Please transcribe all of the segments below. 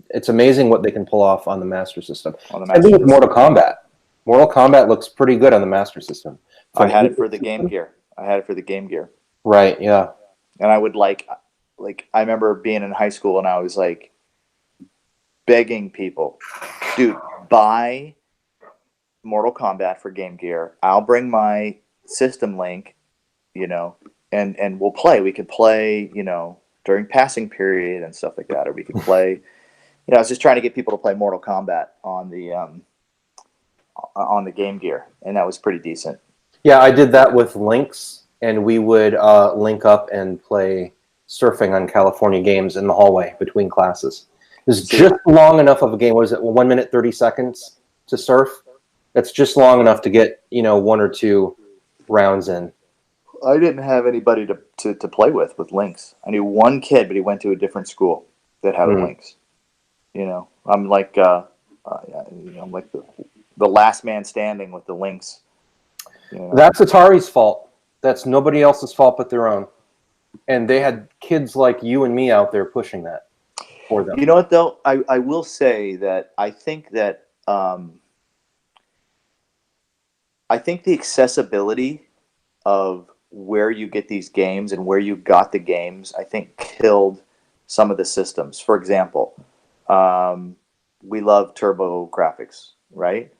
It's amazing what they can pull off on the Master System. On the Same Master thing with System. Mortal Kombat. Mortal Kombat looks pretty good on the Master System. I had it for the Game Gear. Right, yeah. And I would like I remember being in high school and I was like begging people, dude, buy Mortal Kombat for Game Gear. I'll bring my system link, and we'll play. We could play, during passing period and stuff like that, or we could play. I was just trying to get people to play Mortal Kombat on the Game Gear, and that was pretty decent. Yeah, I did that with Lynx, and we would link up and play surfing on California games in the hallway between classes. It was just long enough of a game. What is it, 1 minute, 30 seconds to surf? That's just long enough to get, 1 or 2 rounds in. I didn't have anybody to play with Lynx. I knew one kid, but he went to a different school that had a Lynx. I'm like I'm like the last man standing with the Lynx. That's Atari's fault. That's nobody else's fault but their own. And they had kids like you and me out there pushing that for them. You know what, though? I will say that I think the accessibility of where you get these games and where you got the games, I think, killed some of the systems. For example, we love Turbo Graphics, right?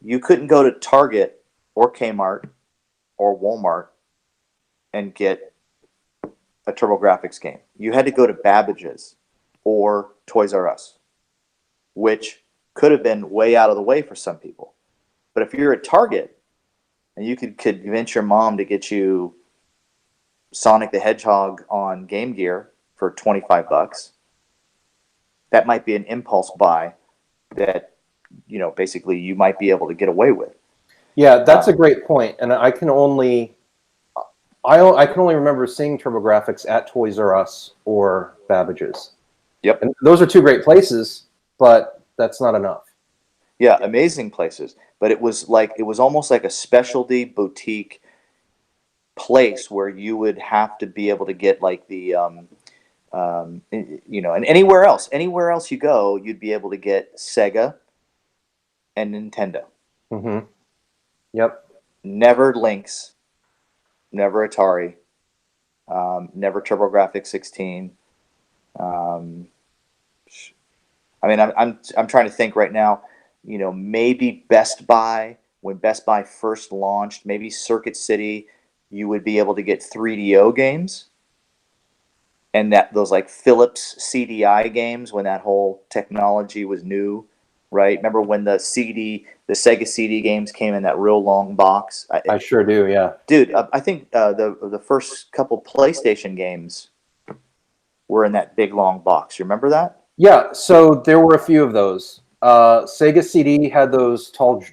You couldn't go to Target or Kmart or Walmart and get a Turbo Graphics game. You had to go to Babbage's or Toys R Us, which could have been way out of the way for some people. But if you're at Target and you could convince your mom to get you Sonic the Hedgehog on Game Gear for $25, that might be an impulse buy that, basically you might be able to get away with. Yeah, that's a great point. And I can only remember seeing TurboGrafx at Toys R Us or Babbage's. Yep. And those are 2 great places, but that's not enough. Yeah, amazing places. But it was almost like a specialty boutique place where you would have to be able to get like the and anywhere else you go, you'd be able to get Sega and Nintendo. Mm-hmm. Yep. Never Lynx, never Atari, never TurboGrafx 16. I'm trying to think right now. Maybe Best Buy, when Best Buy first launched, maybe Circuit City, you would be able to get 3DO games, and those like Philips CDI games when that whole technology was new, right? Remember when the Sega CD games came in that real long box? I sure do, yeah. Dude, I think the first couple PlayStation games were in that big long box. You remember that? Yeah, so there were a few of those. Sega CD had those tall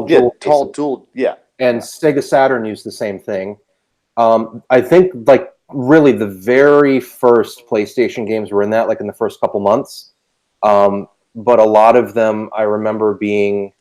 jewel dual, yeah. And Sega Saturn used the same thing. I think really the very first PlayStation games were in that, in the first couple months. But a lot of them I remember being,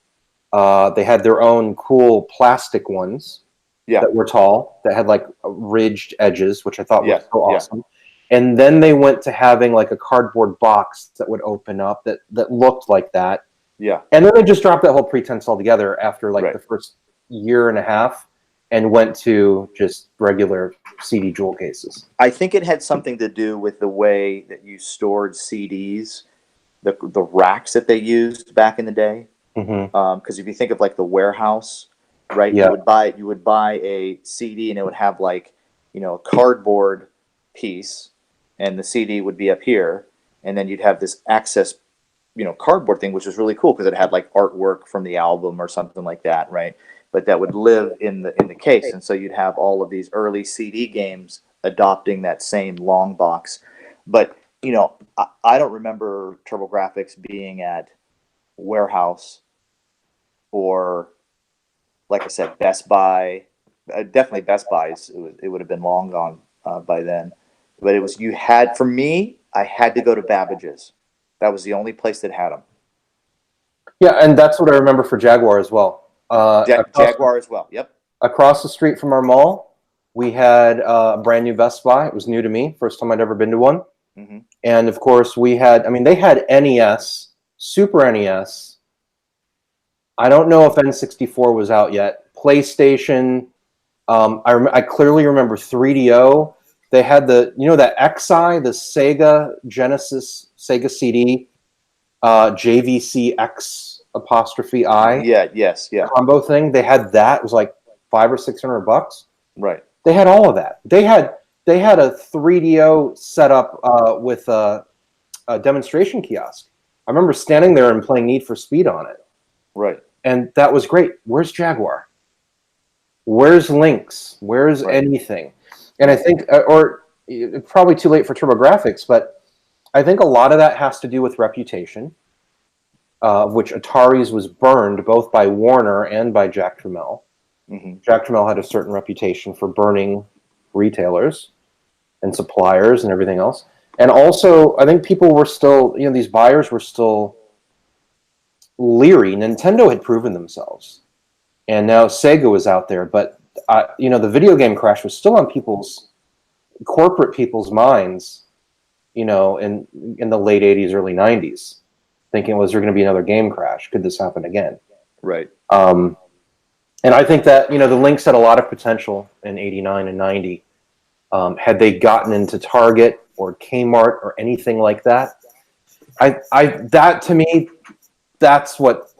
they had their own cool plastic ones that were tall, that had ridged edges, which I thought was so awesome. And then they went to having a cardboard box that would open up that looked like that. Yeah. And then they just dropped that whole pretense altogether after the first year and a half and went to just regular CD jewel cases. I think it had something to do with the way that you stored CDs, the racks that they used back in the day. Because if you think of the warehouse, right? Yeah. You would buy a CD and it would have a cardboard piece, and the CD would be up here, and then you'd have this access, cardboard thing, which was really cool because it had artwork from the album or something like that, right? But that would live in the case, and so you'd have all of these early CD games adopting that same long box. But I don't remember TurboGrafx being at warehouse or, like I said, Best Buy. Definitely Best Buys. It would have been long gone by then. But it was for me, I had to go to Babbage's. That was the only place that had them. Yeah, and that's what I remember for Jaguar as well. Jaguar as well. Yep. across the street from our mall, we had a brand new Best Buy. It was new to me, first time I'd ever been to one. Mm-hmm. And of course, we had, I mean, they had NES, Super NES. I don't know if N64 was out yet. PlayStation. I clearly remember 3DO. They had the, you know, that XI, the Sega Genesis, Sega CD, JVC X apostrophe I combo thing. They had that. It was like $500 or $600. Right. They had all of that. They had a 3DO set up with a demonstration kiosk. I remember standing there and playing Need for Speed on it. Right. And that was great. Where's Jaguar? Where's Lynx? Where's anything? And I think, or it's probably too late for TurboGrafx, but I think a lot of that has to do with reputation, which Atari's was burned both by Warner and by Jack Tramiel. Mm-hmm. Jack Tramiel had a certain reputation for burning retailers and suppliers and everything else. And also, I think people were still, you know, these buyers were still leery. Nintendo had proven themselves. And now Sega was out there. But, you know, the video game crash was still on corporate people's minds, you know, in the late 80s, early 90s, thinking, was there going to be another game crash? Could this happen again? Right. And I think that, you know, the Lynx had a lot of potential in 89 and 90. Had they gotten into Target or Kmart or anything like that, that to me, that's what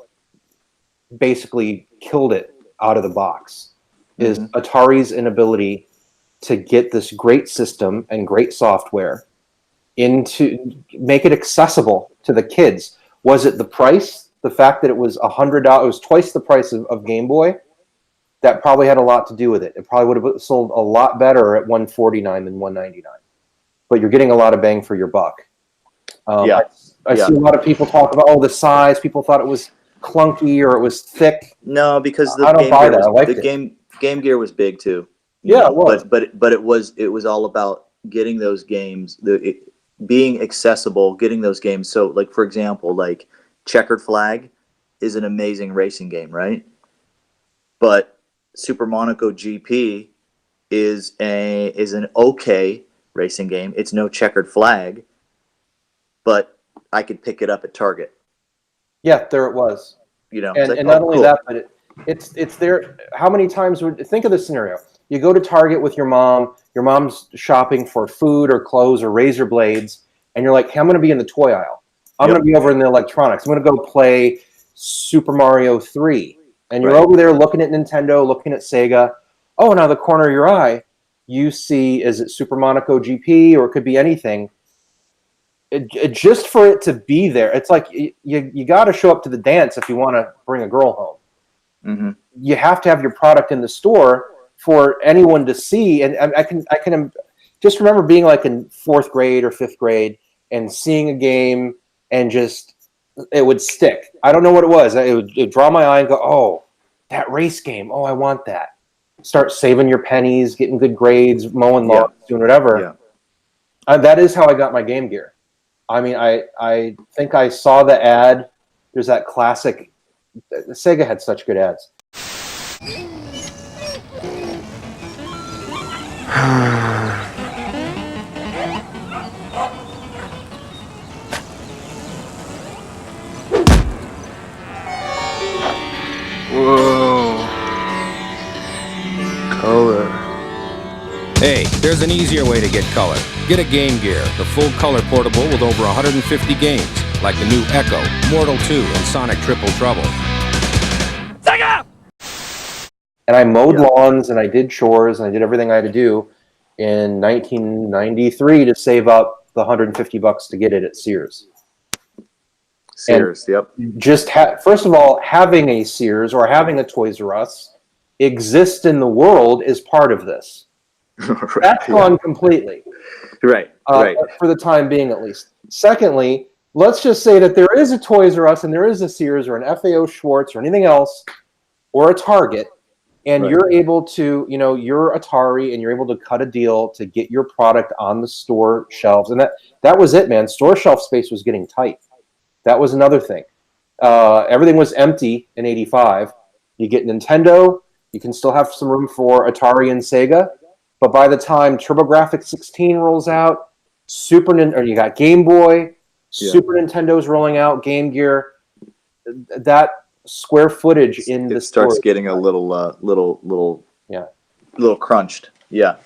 basically killed it out of the box, is Atari's inability to get this great system and great software into, make it accessible to the kids. Was it the price? The fact that it was $100, it was twice the price of Game Boy? That probably had a lot to do with it. It probably would have sold a lot better at $149 than $199. But you're getting a lot of bang for your buck. I see a lot of people talk about, the size. People thought it was clunky or it was thick. No, because I don't buy that. I liked it. Game Gear was big too. Yeah, it was. But it was all about getting those games, being accessible, getting those games. So, like, for example, like Checkered Flag is an amazing racing game, right? But Super Monaco GP is an okay racing game. It's no Checkered Flag, but I could pick it up at Target. Yeah, there it was. You know, and not only that, but it's there. How many times think of this scenario? You go to Target with your mom. Your mom's shopping for food or clothes or razor blades, and you're like, "Hey, I'm going to be in the toy aisle. I'm going to be over in the electronics. I'm going to go play Super Mario 3." And you're over there looking at Nintendo, looking at Sega. Oh, now the corner of your eye, you see, is it Super Monaco GP, or it could be anything. Just for it to be there, it's like you got to show up to the dance if you want to bring a girl home. Mm-hmm. You have to have your product in the store for anyone to see. And I can just remember being like in 4th grade or 5th grade and seeing a game and just, it would stick. I don't know what it was. It would draw my eye and go, oh, that race game. Oh, I want that. Start saving your pennies, getting good grades, mowing lawns, doing whatever. Yeah. That is how I got my Game Gear. I mean, I think I saw the ad. There's that classic. Sega had such good ads. Whoa. Color. Hey, there's an easier way to get color. Get a Game Gear, the full color portable with over 150 games, like the new Echo, Mortal 2, and Sonic Triple Trouble. Sega! And I mowed lawns, and I did chores, and I did everything I had to do in 1993 to save up the $150 to get it at Sears. Sears, Just first of all, having a Sears or having a Toys R Us exist in the world is part of this. That's gone completely. Right. For the time being, at least. Secondly, let's just say that there is a Toys R Us and there is a Sears or an FAO Schwartz or anything else, or a Target, and you're able to, you're Atari, and you're able to cut a deal to get your product on the store shelves. And that was it, man. Store shelf space was getting tight. That was another thing. Everything was empty in '85. You get Nintendo, You can still have some room for Atari and Sega, but by the time TurboGrafx 16 rolls out, or you got Game Boy, Super Nintendo's rolling out, Game Gear, that square footage in the it starts store, getting a little yeah, crunched. Yeah,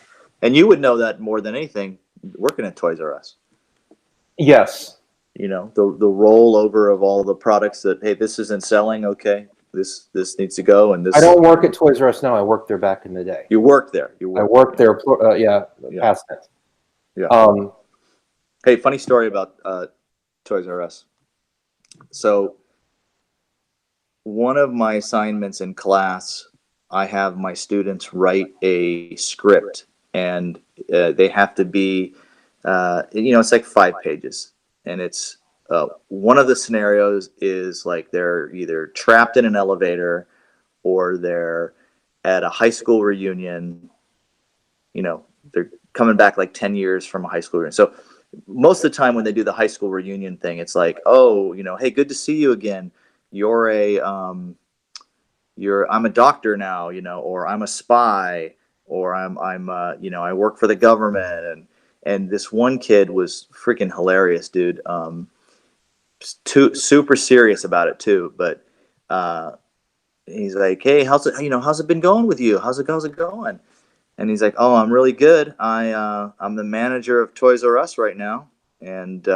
and you would know that more than anything working at Toys R Us. yes. You know, the rollover of all the products that, hey, this isn't selling. Okay, this needs to go, and this. I don't work at Toys R Us now. I worked there back in the day. You worked there. I worked there. Past tense. Yeah. Hey, funny story about Toys R Us. So, one of my assignments in class, I have my students write a script, and they have to be, it's like 5 pages, and it's one of the scenarios is like they're either trapped in an elevator or they're at a high school reunion. They're coming back like 10 years from a high school reunion. So most of the time when they do the high school reunion thing, it's like, oh, hey, good to see you again. You're I'm a doctor now, or I'm a spy, or I work for the government. And this one kid was freaking hilarious, dude. Super serious about it too. But he's like, hey, how's it been going with you? How's it going? And he's like, oh, I'm really good. I'm the manager of Toys R Us right now, and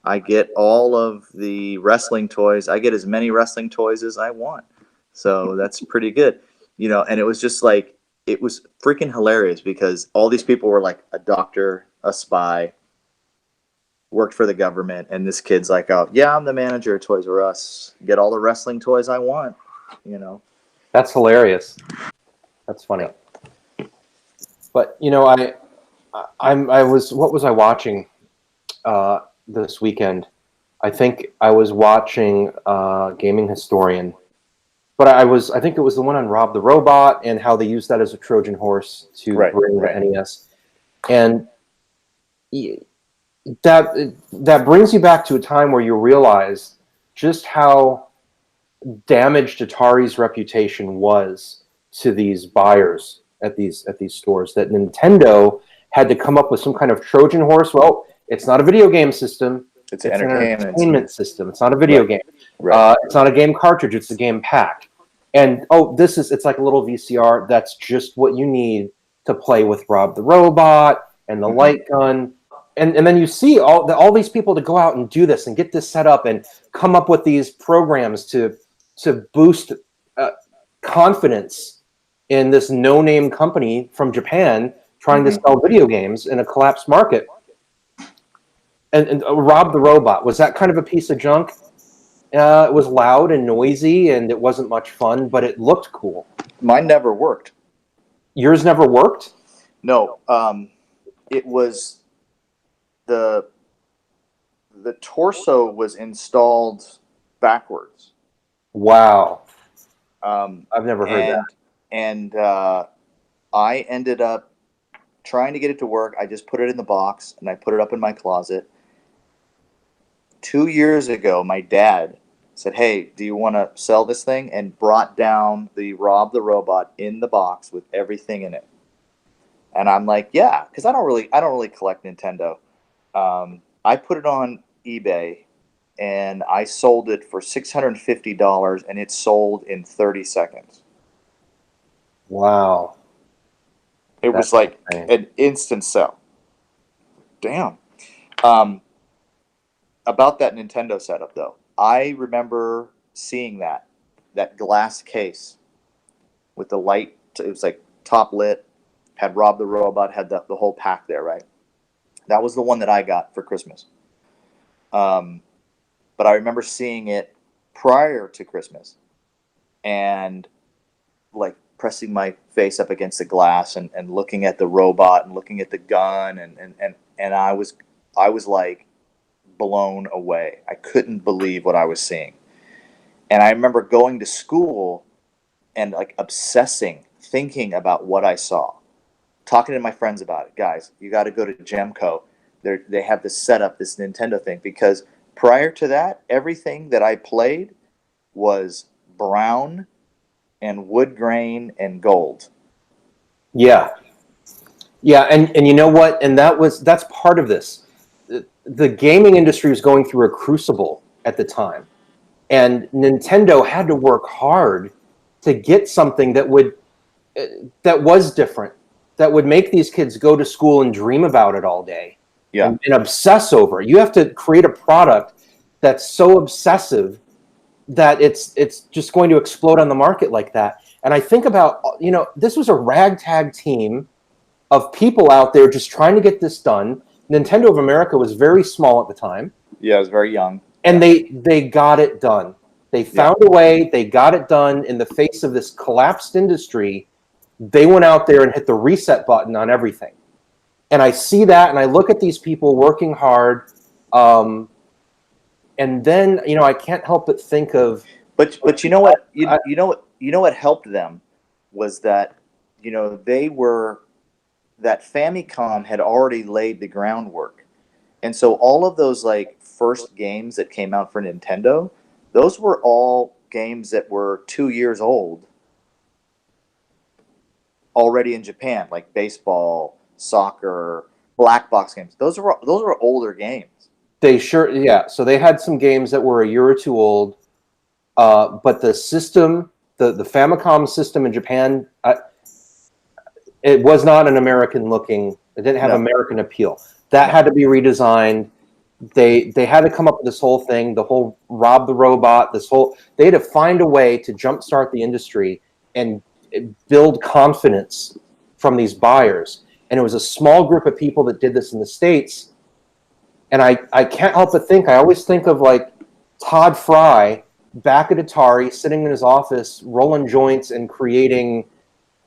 I get all of the wrestling toys. I get as many wrestling toys as I want. So that's pretty good. And it was just like, it was freaking hilarious because all these people were like a doctor, a spy, worked for the government, and this kid's like, oh, yeah, I'm the manager of Toys R Us. Get all the wrestling toys I want, That's hilarious. That's funny. But what was I watching this weekend? I think I was watching Gaming Historian, but I think it was the one on Rob the Robot and how they used that as a Trojan horse to bring the NES, and that brings you back to a time where you realize just how damaged Atari's reputation was to these buyers at these stores, that Nintendo had to come up with some kind of Trojan horse. Well, it's not a video game system. It's an entertainment system. It's not a video game. Right. It's not a game cartridge. It's a game pack. And it's like a little VCR. That's just what you need to play with Rob the Robot and the light gun. And then you see all these people to go out and do this and get this set up and come up with these programs to boost confidence in this no-name company from Japan trying to sell video games in a collapsed market. And Rob the Robot, was that kind of a piece of junk? It was loud and noisy, and it wasn't much fun, but it looked cool. Mine never worked. Yours never worked? No. It was the torso was installed backwards. Wow. I've never heard that. And I ended up trying to get it to work. I just put it in the box, and I put it up in my closet. 2 years ago, my dad said, hey, do you want to sell this thing? And brought down the Rob the Robot in the box with everything in it. And I'm like, yeah, because I don't really collect Nintendo. I put it on eBay, and I sold it for $650, and it sold in 30 seconds. Wow. It was like an instant sell. Damn. About that Nintendo setup, though, I remember seeing that glass case with the light. It was like top lit, had Rob the Robot, had the whole pack there, right? That was the one that I got for Christmas. But I remember seeing it prior to Christmas and like pressing my face up against the glass and looking at the robot and looking at the gun and I was like blown away. I couldn't believe what I was seeing. And I remember going to school and like obsessing, thinking about what I saw, talking to my friends about it. Guys, you got to go to Gemco. They have this setup, this Nintendo thing, because prior to that, everything that I played was brown and wood grain and gold. Yeah. Yeah, and you know what? And that's part of this. The gaming industry was going through a crucible at the time. And Nintendo had to work hard to get something that was different, that would make these kids go to school and dream about it all day, and obsess over it. You have to create a product that's so obsessive that it's just going to explode on the market like that. And I think about, this was a ragtag team of people out there just trying to get this done. Nintendo of America was very small at the time. Yeah, it was very young. And they got it done. They found a way. They got it done in the face of this collapsed industry. They went out there and hit the reset button on everything. And I see that, and I look at these people working hard. And then, I can't help but think of. But you know what? You know what helped them was that that Famicom had already laid the groundwork. And so all of those first games that came out for Nintendo, those were all games that were 2 years old already in Japan, like baseball, soccer, black box games. Those were older games. They sure, yeah. So they had some games that were a year or two old, but the system, the Famicom system in Japan, it was not an American looking. It didn't have American appeal. That had to be redesigned. They had to come up with this whole thing, the whole Rob the Robot, they had to find a way to jumpstart the industry and build confidence from these buyers. And it was a small group of people that did this in the States. And I can't help but think, I always think of Todd Fry back at Atari, sitting in his office, rolling joints and creating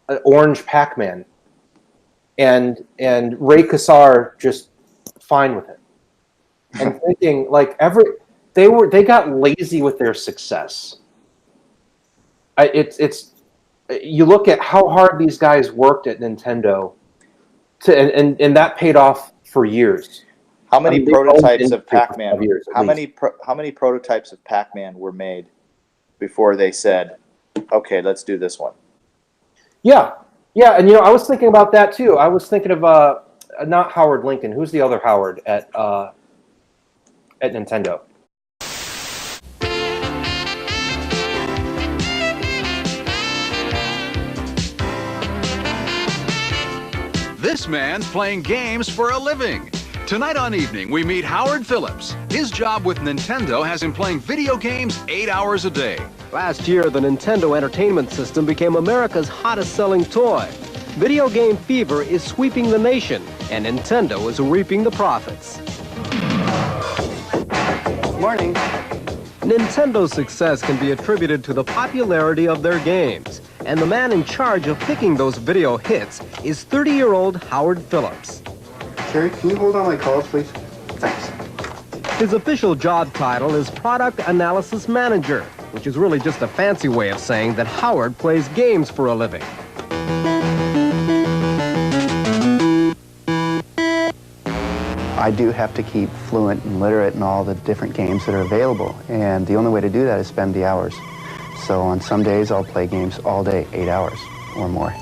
an orange Pac-Man. And Ray Kassar just fine with it. And thinking they got lazy with their success. You look at how hard these guys worked at Nintendo, and that paid off for years. How many prototypes of Pac-Man? How many prototypes of Pac-Man were made before they said, "Okay, let's do this one"? Yeah, and I was thinking about that too. I was thinking of not Howard Lincoln. Who's the other Howard at Nintendo? This man's playing games for a living. Tonight on Evening, we meet Howard Phillips. His job with Nintendo has him playing video games 8 hours a day. Last year, the Nintendo Entertainment System became America's hottest-selling toy. Video game fever is sweeping the nation, and Nintendo is reaping the profits. Morning. Nintendo's success can be attributed to the popularity of their games, and the man in charge of picking those video hits is 30-year-old Howard Phillips. Sherry, can you hold on my calls, please? Thanks. His official job title is Product Analysis Manager, which is really just a fancy way of saying that Howard plays games for a living. I do have to keep fluent and literate in all the different games that are available, and the only way to do that is spend the hours. So on some days, I'll play games all day, 8 hours or more.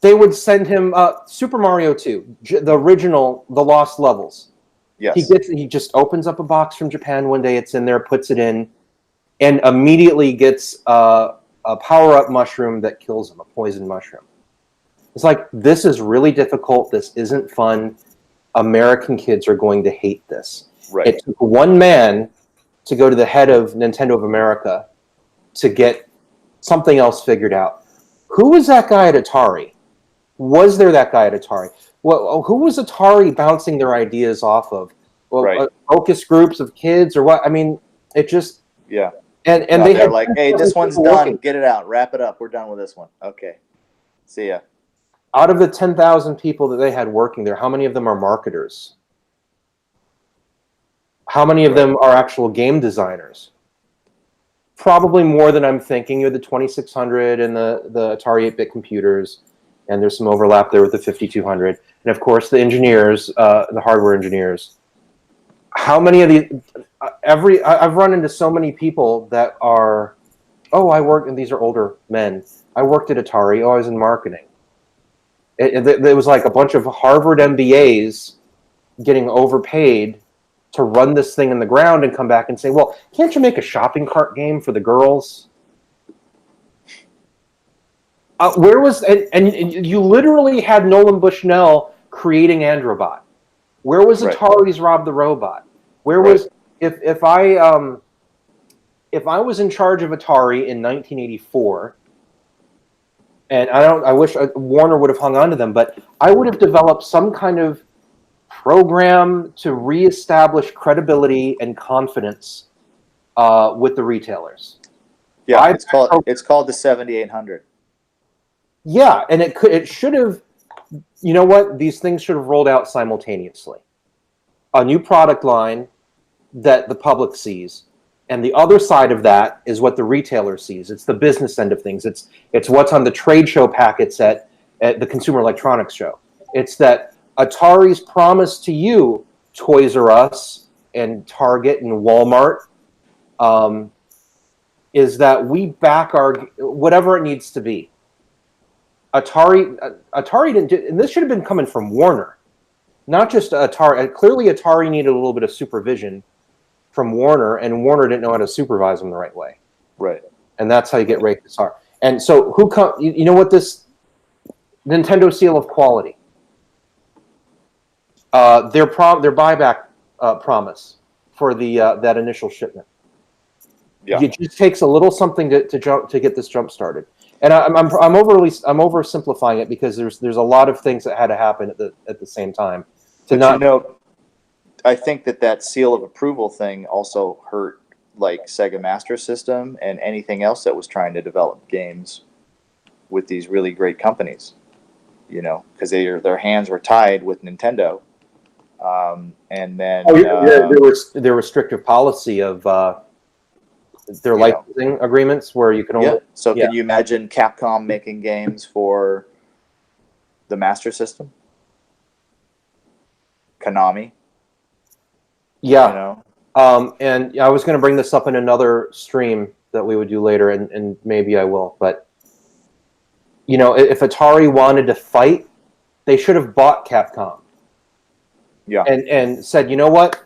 They would send him Super Mario 2, the original, the Lost Levels. Yes. He just opens up a box from Japan one day, it's in there, puts it in, and immediately gets a power-up mushroom that kills him, a poison mushroom. It's like, this is really difficult, this isn't fun, American kids are going to hate this. Right. It took one man to go to the head of Nintendo of America to get something else figured out. Who was that guy at Atari? Was there that guy at Atari? Well, who was Atari bouncing their ideas off of? Well, right. Focus groups of kids or what? I mean, it just... Yeah. And they're like, hey, this one's done. Get it out. Wrap it up. We're done with this one. Okay. See ya. Out of the 10,000 people that they had working there, how many of them are marketers? How many of them are actual game designers? Probably more than I'm thinking. You're the 2600 and the Atari 8-bit computers, and there's some overlap there with the 5200. And of course, the engineers, the hardware engineers. How many of these... I've run into so many people that are, oh, I work, and these are older men. I worked at Atari. Oh, I was in marketing. It was like a bunch of Harvard MBAs getting overpaid to run this thing in the ground and come back and say, well, can't you make a shopping cart game for the girls? Where was, and you literally had Nolan Bushnell creating Androbot. Where was Atari's Rob the Robot? Where was, if I was in charge of Atari in 1984, and I wish Warner would have hung on to them, but I would have developed some kind of program to reestablish credibility and confidence with the retailers. Yeah, it's called the 7800. Yeah, and it should have. You know what? These things should have rolled out simultaneously. A new product line that the public sees, and the other side of that is what the retailer sees. It's the business end of things. It's what's on the trade show packets at the Consumer Electronics Show. It's that Atari's promise to you, Toys R Us and Target and Walmart, is that we back our whatever it needs to be. Atari didn't do, and this should have been coming from Warner, not just Atari. Clearly, Atari needed a little bit of supervision from Warner, and Warner didn't know how to supervise them the right way. Right. And that's how you get raked this hard. And so, you know what this Nintendo seal of quality? Their buyback promise for the that initial shipment. Yeah. It just takes a little something to get this jump started. And I'm oversimplifying it because there's a lot of things that had to happen at the same time. I think that seal of approval thing also hurt like Sega Master System and anything else that was trying to develop games with these really great companies. You know, because their hands were tied with Nintendo, and then their restrictive policy of their licensing agreements where you can only. Yeah. So can you imagine Capcom making games for the Master System? Konami. Yeah. You know? And I was going to bring this up in another stream that we would do later, and maybe I will. But you know, if Atari wanted to fight, they should have bought Capcom. Yeah. And said, you know what,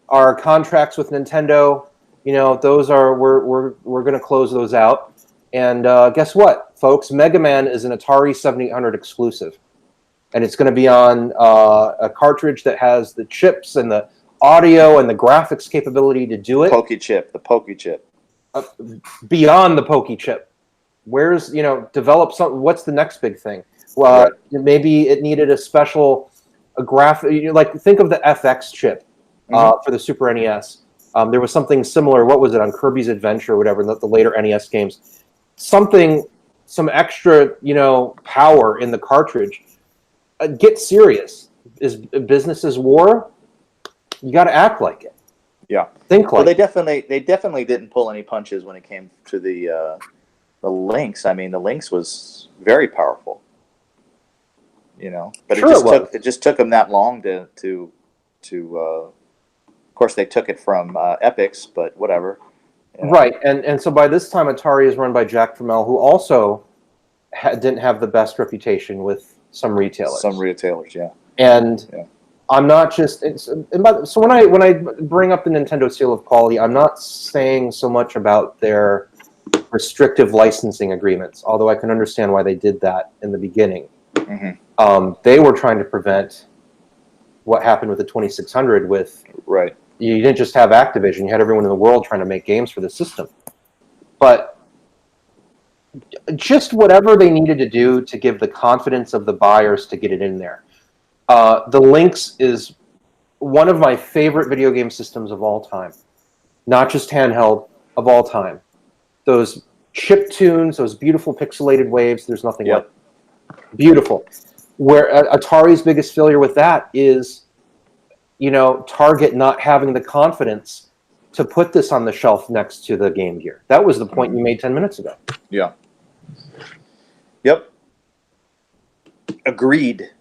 our contracts with Nintendo, you know, those are we're going to close those out. And guess what, folks? Mega Man is an Atari 7800 exclusive, and it's going to be on a cartridge that has the chips and the audio and the graphics capability to do it. The Pokey chip. Beyond the Pokey chip. Where's, you know, develop something? What's the next big thing? Well, maybe it needed a special graphic. Like, think of the FX chip for the Super NES. There was something similar. What was it on Kirby's Adventure or whatever? The later NES games. Some extra, you know, power in the cartridge. Get serious. Is business is war? You got to act like it. Yeah. Think like. Well, they definitely didn't pull any punches when it came to the Lynx. I mean, the Lynx was very powerful. You know, but Sure it just took them that long to of course they took it from Epix, but whatever. You know? Right, and so by this time Atari is run by Jack Tramiel, who also didn't have the best reputation with some retailers. Yeah. And I'm not just so when I bring up the Nintendo seal of quality, I'm not saying so much about their restrictive licensing agreements, although I can understand why they did that in the beginning. They were trying to prevent what happened with the 2600 with... Right. You didn't just have Activision, you had everyone in the world trying to make games for the system. But just whatever they needed to do to give the confidence of the buyers to get it in there. The Lynx is one of my favorite video game systems of all time. Not just handheld, of all time. Those chip tunes, those beautiful pixelated waves, there's nothing like it. Beautiful. Where Atari's biggest failure with that is, you know, Target not having the confidence to put this on the shelf next to the Game Gear. That was the point you made 10 minutes ago. Yeah. Yep. Agreed.